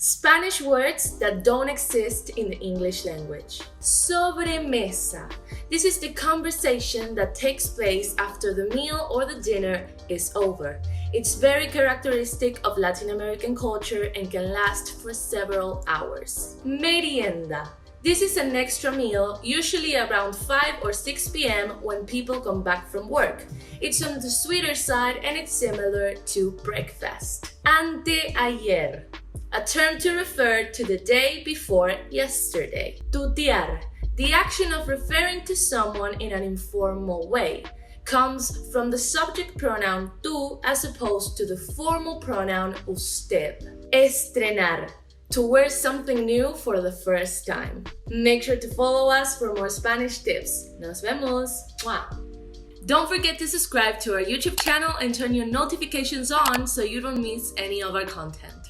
Spanish words that don't exist in the English language. Sobremesa. This is the conversation that takes place after the meal or the dinner is over. It's very characteristic of Latin American culture and can last for several hours. Merienda. This is an extra meal, usually around 5 or 6 p.m. when people come back from work. It's on the sweeter side and it's similar to breakfast. Anteayer. A term to refer to the day before yesterday. Tutear, the action of referring to someone in an informal way, comes from the subject pronoun tú as opposed to the formal pronoun usted. Estrenar, to wear something new for the first time. Make sure to follow us for more Spanish tips. Nos vemos! Mwah. Don't forget to subscribe to our YouTube channel and turn your notifications on so you don't miss any of our content.